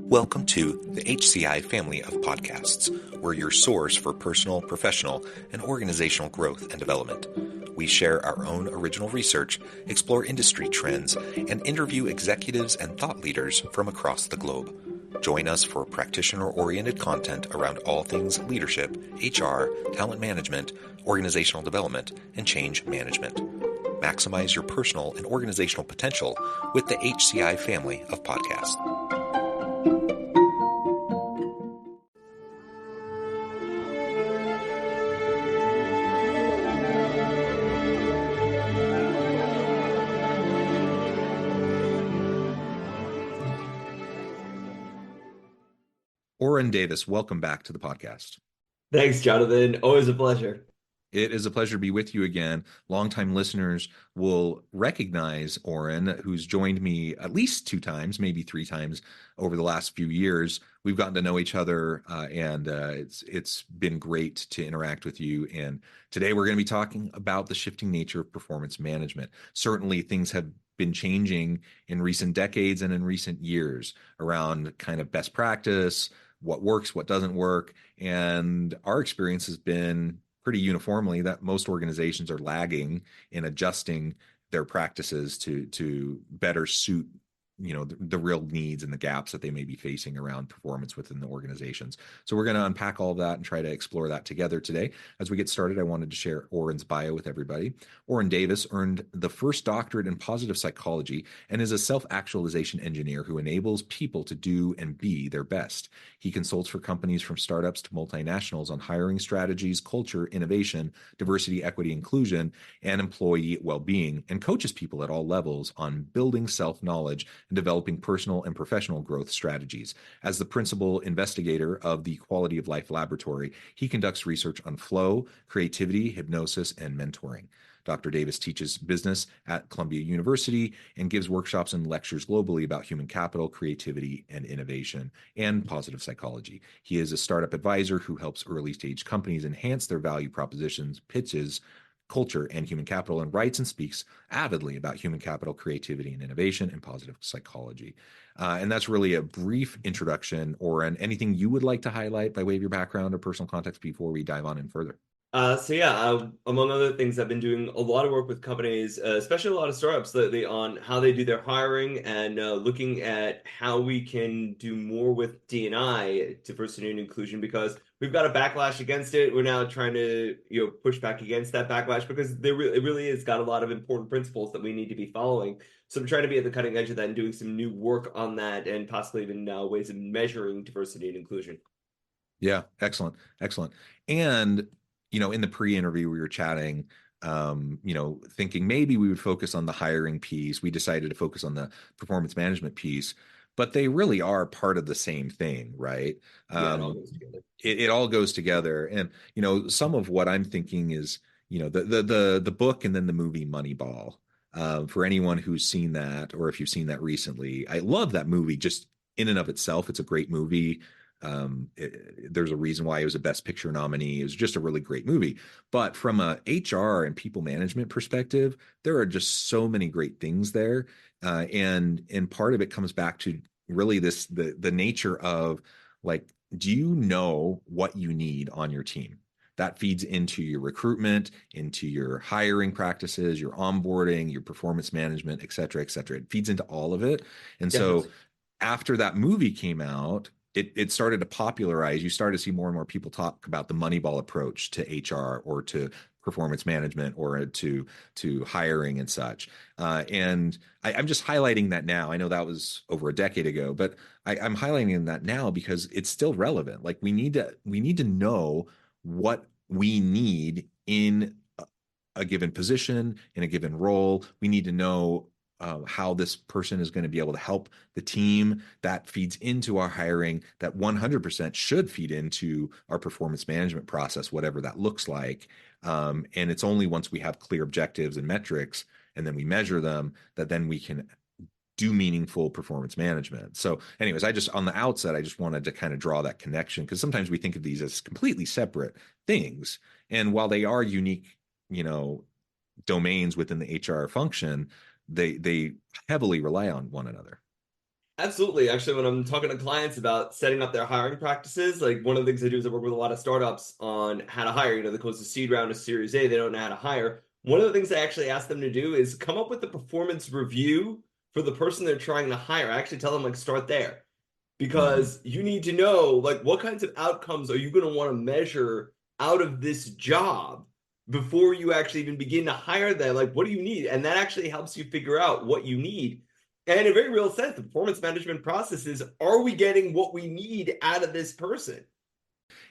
Welcome to the HCI family of podcasts. We're your source for personal, professional, and organizational growth and development. We share our own original research, explore industry trends, and interview executives and thought leaders from across the globe. Join us for practitioner-oriented content around all things leadership, HR, talent management, organizational development, and change management. Maximize your personal and organizational potential with the HCI family of podcasts. Orin Davis, welcome back to the podcast. Thanks, Jonathan. Always a pleasure. It is a pleasure to be with you again. Longtime listeners will recognize Orin, who's joined me at least 2 times, maybe 3 times over the last few years. We've gotten to know each other, and it's been great to interact with you. And today we're going to be talking about the shifting nature of performance management. Certainly, things have been changing in recent decades and in recent years around kind of best practice, what works, what doesn't work. And our experience has been pretty uniformly that most organizations are lagging in adjusting their practices to better suit the real needs and the gaps that they may be facing around performance within the organizations. So we're going to unpack all of that and try to explore that together today. As we get started, I wanted to share Orin's bio with everybody. Orin Davis earned the first doctorate in positive psychology and is a self-actualization engineer who enables people to do and be their best. He consults for companies from startups to multinationals on hiring strategies, culture, innovation, diversity, equity, inclusion, and employee well-being, and coaches people at all levels on building self-knowledge and developing personal and professional growth strategies. As the principal investigator of the Quality of Life Laboratory, he conducts research on flow, creativity, hypnosis, and mentoring. Dr. Davis teaches business at Columbia University and gives workshops and lectures globally about human capital, creativity, and innovation, and positive psychology. He is a startup advisor who helps early-stage companies enhance their value propositions, pitches, culture, and human capital, and writes and speaks avidly about human capital, creativity, and innovation, and positive psychology. And that's really a brief introduction. Or anything you would like to highlight by way of your background or personal context before we dive on in further? Among other things, I've been doing a lot of work with companies, especially a lot of startups lately, on how they do their hiring and looking at how we can do more with D&I, diversity and inclusion, because we've got a backlash against it. We're now trying to push back against that backlash because it really has got a lot of important principles that we need to be following. So I'm trying to be at the cutting edge of that and doing some new work on that, and possibly even ways of measuring diversity and inclusion. Yeah, excellent, excellent. And in the pre-interview, we were chatting, thinking maybe we would focus on the hiring piece. We decided to focus on the performance management piece, but they really are part of the same thing, right? Yeah, it all goes together. It all goes together. And, some of what I'm thinking is, the book and then the movie Moneyball. For anyone who's seen that, or if you've seen that recently, I love that movie just in and of itself. It's a great movie. There's a reason why it was a Best Picture nominee. It was just a really great movie. But from a HR and people management perspective, there are just so many great things there, and part of it comes back to really the nature of, like, do you know what you need on your team? That feeds into your recruitment, into your hiring practices, your onboarding, your performance management, et cetera, et cetera. It feeds into all of it. And Definitely. so after that movie came out, it started to popularize. You started to see more and more people talk about the Moneyball approach to HR or to performance management or to hiring and such. And I'm just highlighting that now. I know that was over a decade ago, but I'm highlighting that now because it's still relevant. Like, we need to know what we need in a given position, in a given role. We need to know how this person is going to be able to help the team. That feeds into our hiring. That 100% should feed into our performance management process, whatever that looks like. And it's only once we have clear objectives and metrics, and then we measure them, that then we can do meaningful performance management. So anyways, on the outset, I just wanted to kind of draw that connection, because sometimes we think of these as completely separate things. And while they are unique, domains within the HR function, they heavily rely on one another. Absolutely. Actually, when I'm talking to clients about setting up their hiring practices, like one of the things I do is I work with a lot of startups on how to hire. They close the seed round of Series A, they don't know how to hire. One of the things I actually ask them to do is come up with a performance review for the person they're trying to hire. I actually tell them like start there Mhm. because you need to know like what kinds of outcomes are you going to want to measure out of this job before you actually even begin to hire them. Like, what do you need? And that actually helps you figure out what you need. And in a very real sense, the performance management process is, are we getting what we need out of this person?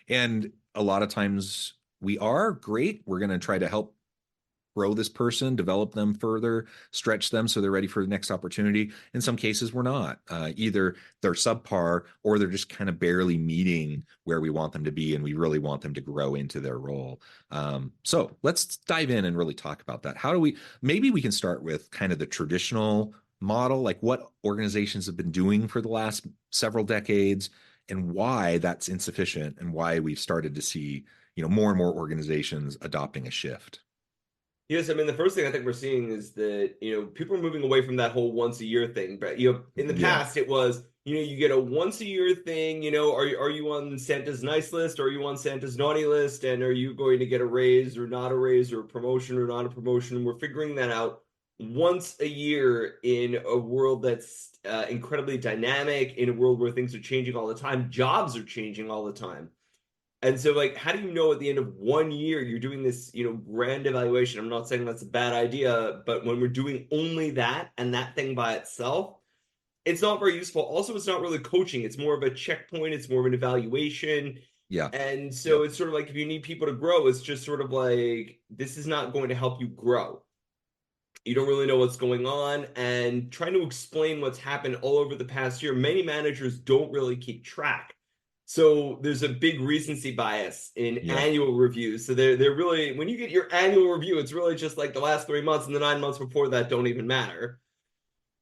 And a lot of times we are great. We're going to try to help grow this person, develop them further, stretch them so they're ready for the next opportunity. In some cases, we're not. Either they're subpar or they're just kind of barely meeting where we want them to be, and we really want them to grow into their role. So let's dive in and really talk about that. How do we, maybe we can start with kind of the traditional model, like what organizations have been doing for the last several decades and why that's insufficient and why we've started to see, more and more organizations adopting a shift. Yes, I mean the first thing I think we're seeing is that people are moving away from that whole once a year thing. But in the Yeah. past it was you get a once a year thing. Are you on Santa's nice list or are you on Santa's naughty list? And are you going to get a raise or not a raise or a promotion or not a promotion? We're figuring that out once a year in a world that's incredibly dynamic, in a world where things are changing all the time, jobs are changing all the time. And so, like, how do you know at the end of 1 year you're doing this, grand evaluation? I'm not saying that's a bad idea, but when we're doing only that and that thing by itself, it's not very useful. Also, it's not really coaching. It's more of a checkpoint. It's more of an evaluation. Yeah. And so Yep. it's sort of like if you need people to grow, it's just sort of like this is not going to help you grow. You don't really know what's going on, and trying to explain what's happened all over the past year. Many managers don't really keep track. So there's a big recency bias in Yep. annual reviews. So they're really, when you get your annual review, it's really just like the last 3 months, and the 9 months before that don't even matter.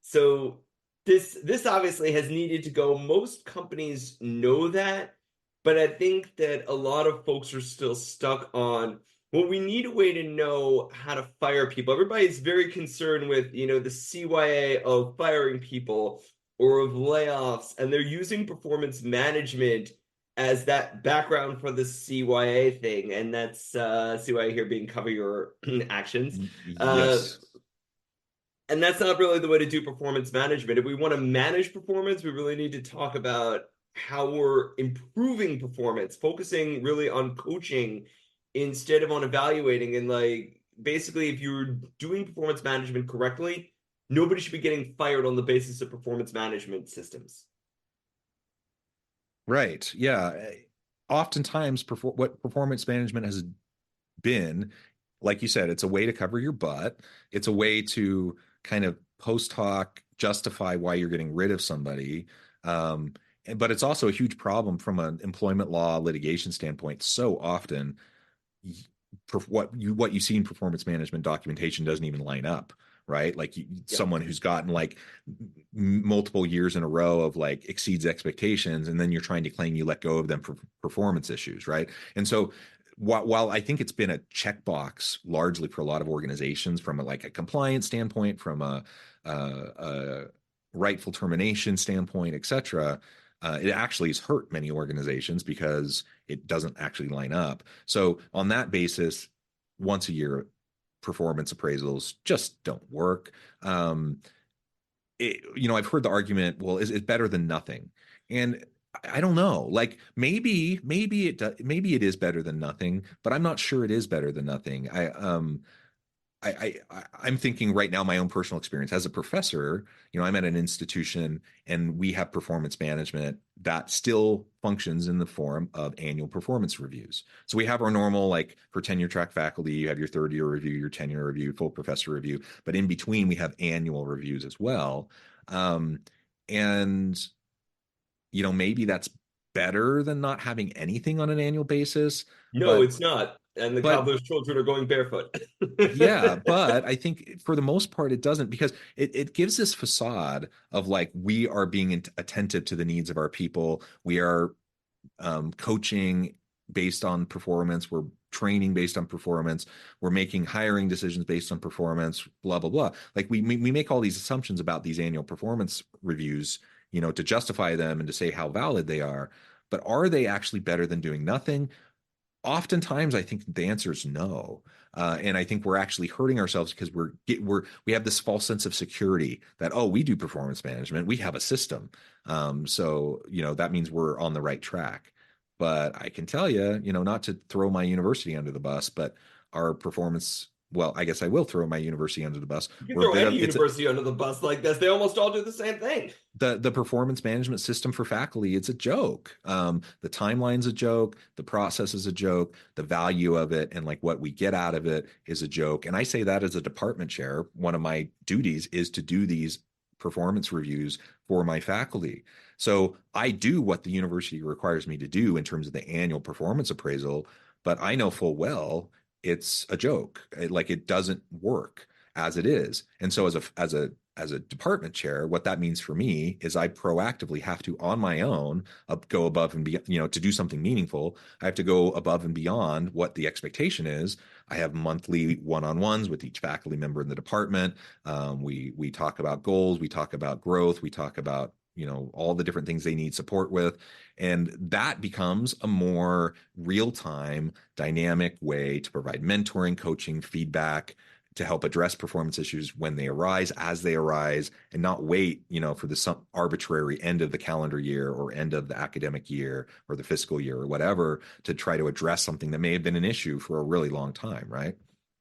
So this obviously has needed to go. Most companies know that, but I think that a lot of folks are still stuck on, well, we need a way to know how to fire people. Everybody's very concerned with, the CYA of firing people or of layoffs, and they're using performance management as that background for the CYA thing. And that's CYA here being cover your actions. Uh, Yes. and that's not really the way to do performance management. If we want to manage performance, we really need to talk about how we're improving performance, focusing really on coaching instead of on evaluating. And like basically, if you're doing performance management correctly, nobody should be getting fired on the basis of performance management systems. Right. Yeah. Oftentimes, what performance management has been, like you said, it's a way to cover your butt. It's a way to kind of post hoc justify why you're getting rid of somebody. But it's also a huge problem from an employment law litigation standpoint. So often, what you see in performance management documentation doesn't even line up, right? Like Yeah. someone who's gotten like multiple years in a row of like exceeds expectations, and then you're trying to claim you let go of them for performance issues, right? And so while I think it's been a checkbox largely for a lot of organizations from like a compliance standpoint, from a rightful termination standpoint, et cetera, it actually has hurt many organizations because it doesn't actually line up. So on that basis, once a year performance appraisals just don't work. I've heard the argument, well, is it better than nothing? And I don't know. Like maybe it is better than nothing, but I'm not sure it is better than nothing. I'm thinking right now, my own personal experience as a professor, I'm at an institution and we have performance management that still functions in the form of annual performance reviews. So we have our normal, like for tenure track faculty, you have your third year review, your tenure review, full professor review, but in between we have annual reviews as well. Um, and, maybe that's better than not having anything on an annual basis, No, but, it's not. And the but cobbler's children are going barefoot. yeah, but I think for the most part it doesn't, because it gives this facade of like we are being attentive to the needs of our people. We are coaching based on performance. We're training based on performance. We're making hiring decisions based on performance. Blah blah blah. Like we make all these assumptions about these annual performance reviews. to justify them and to say how valid they are. But are they actually better than doing nothing? Oftentimes, I think the answer is no. And I think we're actually hurting ourselves because we have this false sense of security that, oh, we do performance management, we have a system. So that means we're on the right track. But I can tell you, not to throw my university under the bus, but our performance, well, I guess I will throw my university under the bus. You can We're a throw bit any of it's university under the bus like this. They almost all do the same thing. the performance management system for faculty, it's a joke. The timeline's a joke, the process is a joke, the value of it and like what we get out of it is a joke. And I say that as a department chair, one of my duties is to do these performance reviews for my faculty. So I do what the university requires me to do in terms of the annual performance appraisal, but I know full well it's a joke. Like it doesn't work as it is. And so as a department chair, what that means for me is I proactively have to, on my own, go above and beyond, to do something meaningful. I have to go above and beyond what the expectation is. I have monthly one-on-ones with each faculty member in the department. We talk about goals, we talk about growth, we talk about all the different things they need support with. And that becomes a more real-time, dynamic way to provide mentoring, coaching, feedback, to help address performance issues when they arise, as they arise, and not wait, for the some arbitrary end of the calendar year or end of the academic year or the fiscal year or whatever to try to address something that may have been an issue for a really long time, right?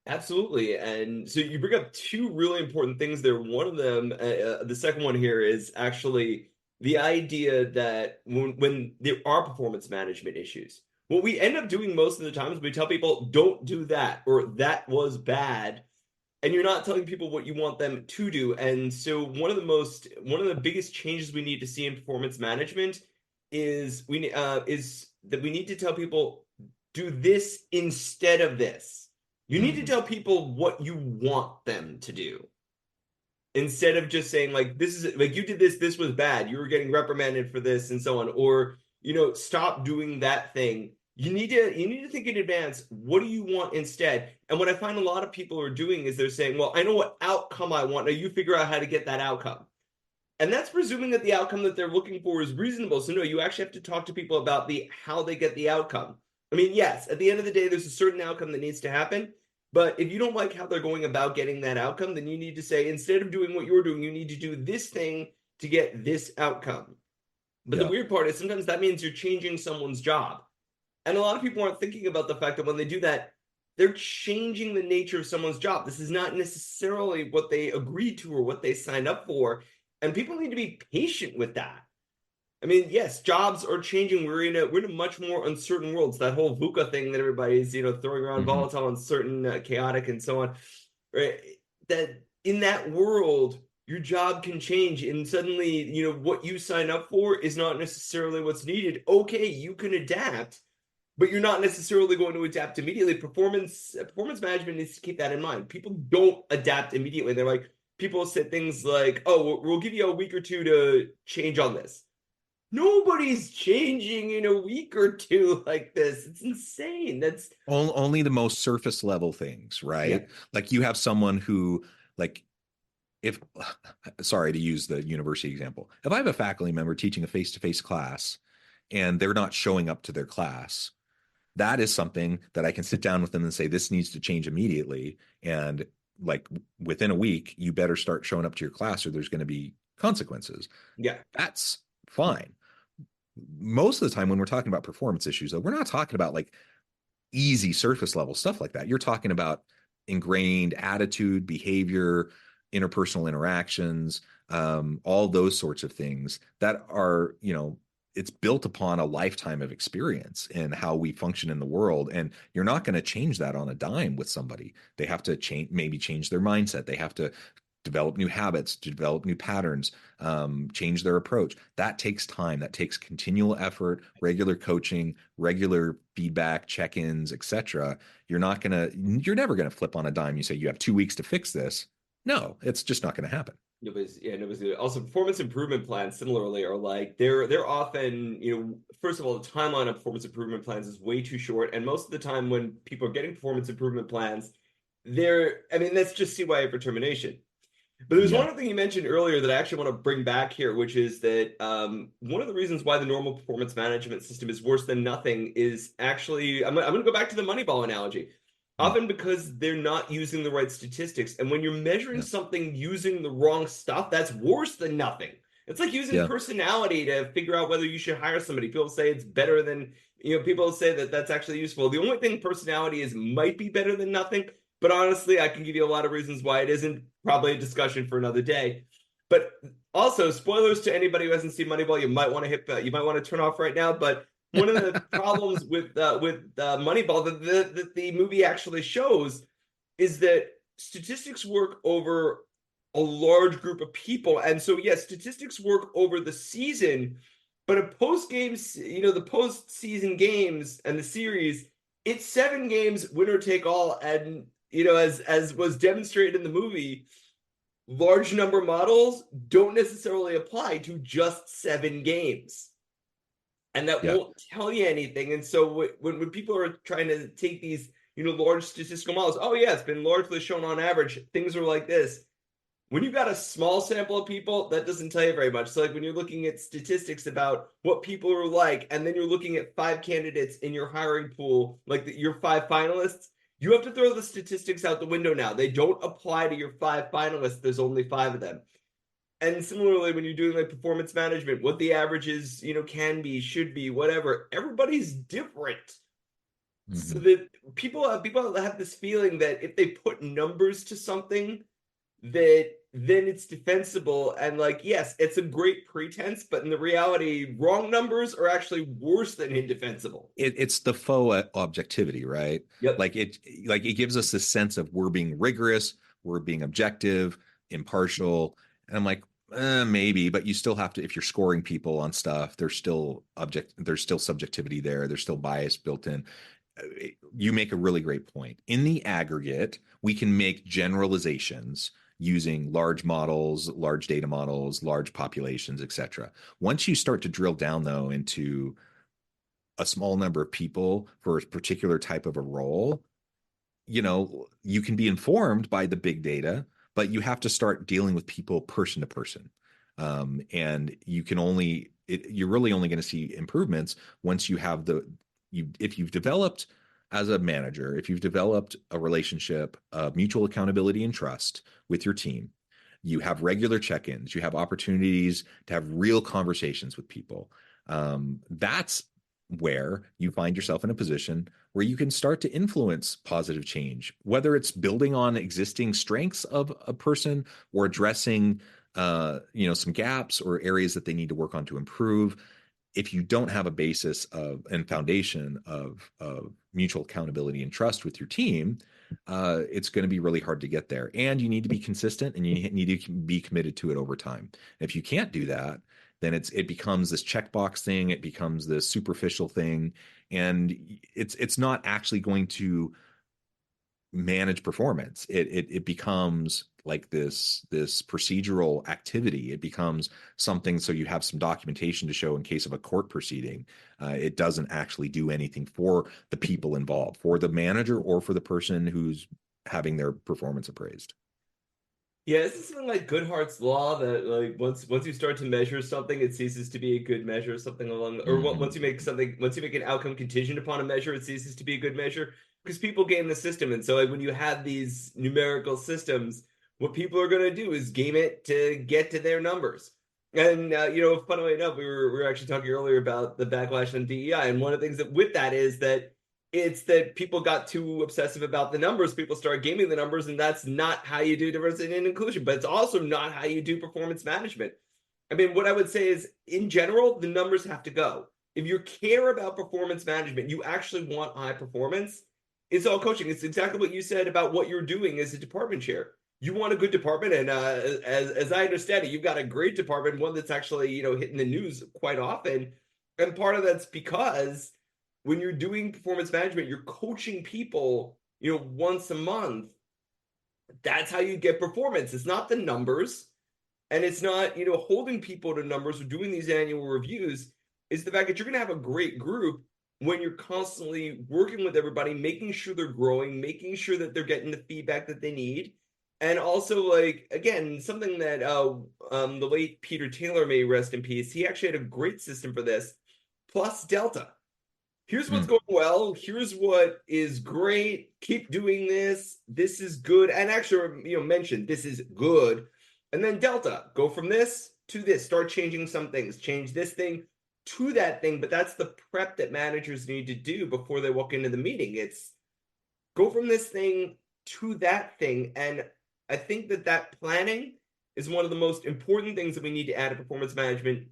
Absolutely. And so you bring up two really important things there. One of them, the second one here is actually the idea that when there are performance management issues, what we end up doing most of the time is we tell people, don't do that, or that was bad. And you're not telling people what you want them to do. And so one of the biggest changes we need to see in performance management is that we need to tell people, do this instead of this. You need to Mm-hmm. tell people what you want them to do instead of just saying like this is like you did this was bad, you were getting reprimanded for this and so on, or stop doing that thing. You need to think in advance, what do you want instead? And what I find a lot of people are doing is they're saying, well, I know what outcome I want, now you figure out how to get that outcome. And that's presuming that the outcome that they're looking for is reasonable. So no, you actually have to talk to people about the how they get the outcome. I mean, yes, at the end of the day, there's a certain outcome that needs to happen. But if you don't like how they're going about getting that outcome, then you need to say, instead of doing what you're doing, you need to do this thing to get this outcome. But the Yeah. weird part is sometimes that means you're changing someone's job. And a lot of people aren't thinking about the fact that when they do that, they're changing the nature of someone's job. This is not necessarily what they agreed to or what they signed up for. And people need to be patient with that. I mean, yes, jobs are changing. We're in a much more uncertain world. It's that whole VUCA thing that everybody's throwing around, Mm-hmm. volatile, uncertain, chaotic, and so on. Right? That in that world, your job can change, and suddenly, what you sign up for is not necessarily what's needed. Okay, you can adapt, but you're not necessarily going to adapt immediately. Performance management needs to keep that in mind. People don't adapt immediately. They're like, people say things like, "Oh, we'll give you a week or two to change on this." Nobody's changing in a week or two like this. It's insane. That's Only the most surface level things, yeah, right? Like you have someone who, like, if, sorry to use the university example, if I have a faculty member teaching a face-to-face class and they're not showing up to their class, that is something that I can sit down with them and say, this needs to change immediately. And like within a week, you better start showing up to your class or there's going to be consequences. yeah. That's fine. Most of the time when we're talking about performance issues, though, we're not talking about like easy surface level stuff like that. You're talking about ingrained attitude, behavior, interpersonal interactions, all those sorts of things that are, it's built upon a lifetime of experience and how we function in the world. And you're not going to change that on a dime with somebody. They have to maybe change their mindset. They have to develop new habits, to develop new patterns, change their approach. That takes time. That takes continual effort, regular coaching, regular feedback, check-ins, etc. You're never gonna flip on a dime. You say you have 2 weeks to fix this. No, it's just not going to happen. Nobody's also performance improvement plans similarly are like they're often, first of all, the timeline of performance improvement plans is way too short. And most of the time when people are getting performance improvement plans, I mean, that's just CYA for termination. But there's Yeah. one other thing you mentioned earlier that I actually want to bring back here, which is that one of the reasons why the normal performance management system is worse than nothing is actually, I'm going to go back to the Moneyball analogy. Mm. Often because they're not using the right statistics. And when you're measuring Yeah. something using the wrong stuff, that's worse than nothing. It's like using Yeah. personality to figure out whether you should hire somebody. People say it's better than, people say that that's actually useful. The only thing personality is might be better than nothing, but honestly, I can give you a lot of reasons why it isn't. Probably a discussion for another day. But also, spoilers to anybody who hasn't seen Moneyball, you might want to turn off right now. But one of the problems with Moneyball that the movie actually shows is that statistics work over a large group of people, and so yes, statistics work over the season, but a post games, the postseason games and the series, it's 7 games, winner take all, and as was demonstrated in the movie, large number models don't necessarily apply to just 7 games, and that Yeah. won't tell you anything. And so when people are trying to take these large statistical models, oh yeah, it's been largely shown on average things are like this. When you've got a small sample of people, that doesn't tell you very much. So like when you're looking at statistics about what people are like, and then you're looking at 5 candidates in your hiring pool, like your 5 finalists, you have to throw the statistics out the window now. They don't apply to your 5 finalists. There's only 5 of them. And similarly, when you're doing like performance management, what the averages, can be, should be, whatever, everybody's different. So Hmm. that people have this feeling that if they put numbers to something, that then it's defensible. And like, yes, it's a great pretense, but in the reality, wrong numbers are actually worse than indefensible. It's the faux objectivity, right? Yep. Like it gives us this sense of we're being rigorous, we're being objective, impartial, and I'm like, maybe, but you still have to. If you're scoring people on stuff, there's still subjectivity there. There's still bias built in. You make a really great point. In the aggregate, we can make generalizations using large models, large data models, large populations, etc. Once you start to drill down, though, into a small number of people for a particular type of a role, you can be informed by the big data, but you have to start dealing with people person to person. And you're really only going to see improvements once you have if you've developed as a manager, if you've developed a relationship of mutual accountability and trust with your team, you have regular check-ins, you have opportunities to have real conversations with people. That's where you find yourself in a position where you can start to influence positive change, whether it's building on existing strengths of a person or addressing some gaps or areas that they need to work on to improve. If you don't have a basis of and foundation of mutual accountability and trust with your team, it's going to be really hard to get there. And you need to be consistent, and you need to be committed to it over time. If you can't do that, then it becomes this checkbox thing. It becomes this superficial thing, and it's not actually going to manage performance. It becomes like this procedural activity. It becomes something so you have some documentation to show in case of a court proceeding. It doesn't actually do anything for the people involved, for the manager or for the person who's having their performance appraised. Yeah, it's something like Goodhart's law that like once you start to measure something, it ceases to be a good measure. Something along, or Mm-hmm. once you make an outcome contingent upon a measure, it ceases to be a good measure because people game the system. And so like when you have these numerical systems, what people are going to do is game it to get to their numbers. And funnily enough, we were actually talking earlier about the backlash on DEI, and one of the things that with that is that it's that people got too obsessive about the numbers. People started gaming the numbers, and that's not how you do diversity and inclusion. But it's also not how you do performance management. I mean, what I would say is, in general, the numbers have to go. If you care about performance management, you actually want high performance. It's all coaching. It's exactly what you said about what you're doing as a department chair. You want a good department, and as I understand it, you've got a great department, one that's actually hitting the news quite often. And part of that's because when you're doing performance management, you're coaching people, once a month. That's how you get performance. It's not the numbers, and it's not, holding people to numbers or doing these annual reviews. Is the fact that you're going to have a great group when you're constantly working with everybody, making sure they're growing, making sure that they're getting the feedback that they need. And also, like, again, something that the late Peter Taylor, may rest in peace, he actually had a great system for this, plus delta. Here's what's Mm, going well. Here's what is great. Keep doing this. This is good. And actually, mention this is good. And then delta, go from this to this. Start changing some things. Change this thing to that thing. But that's the prep that managers need to do before they walk into the meeting. It's go from this thing to that thing. And I think that planning is one of the most important things that we need to add to performance management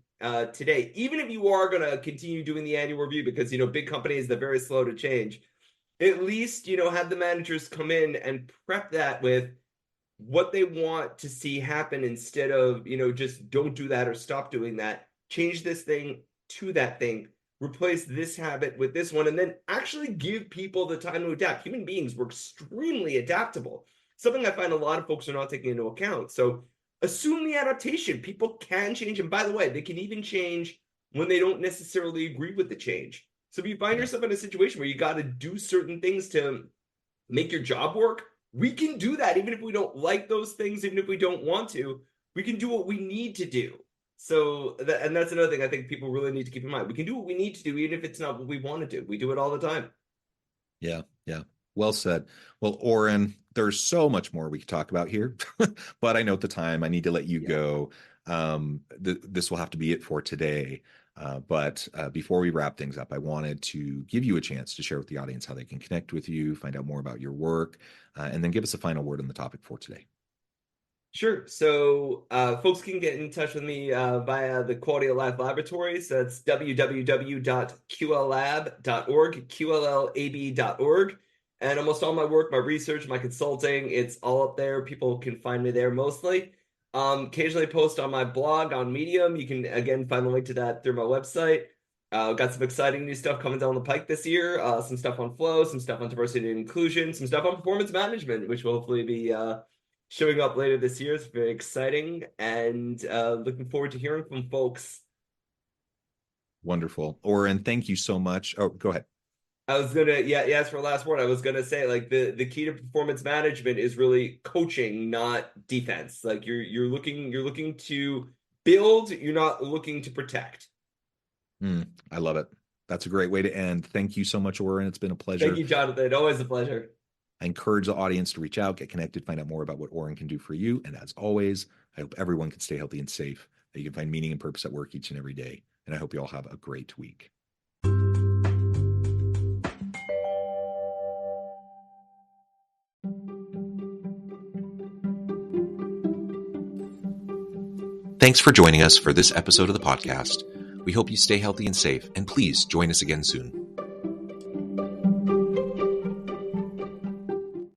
today. Even if you are going to continue doing the annual review, because big companies, they're very slow to change. At least have the managers come in and prep that with what they want to see happen, instead of just don't do that or stop doing that. Change this thing to that thing, replace this habit with this one, and then actually give people the time to adapt. Human beings were extremely adaptable, something I find a lot of folks are not taking into account. So assume the adaptation. People can change, and by the way, they can even change when they don't necessarily agree with the change. So if you find yeah. yourself in a situation where you got to do certain things to make your job work, we can do that. Even if we don't like those things, even if we don't want to, we can do what we need to do. So and that's another thing I think people really need to keep in mind. We can do what we need to do, even if it's not what we want to do. We do it all the time. Yeah, yeah. Well said. Well, Orin, there's so much more we could talk about here, but I know at the time I need to let you Yeah. go. This will have to be it for today. But before we wrap things up, I wanted to give you a chance to share with the audience how they can connect with you, find out more about your work, and then give us a final word on the topic for today. Sure. So folks can get in touch with me via the Quality of Life Laboratories. That's www.qllab.org, QLLAB.org. And almost all my work, my research, my consulting, it's all up there. People can find me there mostly. Occasionally post on my blog on Medium. You can, again, find the link to that through my website. Got some exciting new stuff coming down the pike this year. Some stuff on flow, some stuff on diversity and inclusion, some stuff on performance management, which will hopefully be showing up later this year. It's very exciting, and looking forward to hearing from folks. Wonderful. Orin, thank you so much. Oh, go ahead. I was gonna, yeah, as for last word, I was gonna say, like, the key to performance management is really coaching, not defense. Like you're looking to build, you're not looking to protect. I love it. That's a great way to end. Thank you so much, Orin. It's been a Thank pleasure. you, Jonathan. Always a pleasure. I encourage the audience to reach out, get connected, find out more about what Orin can do for you. And as always, I hope everyone can stay healthy and safe, that you can find meaning and purpose at work each and every day. And I hope you all have a great week. Thanks for joining us for this episode of the podcast. We hope you stay healthy and safe, and please join us again soon.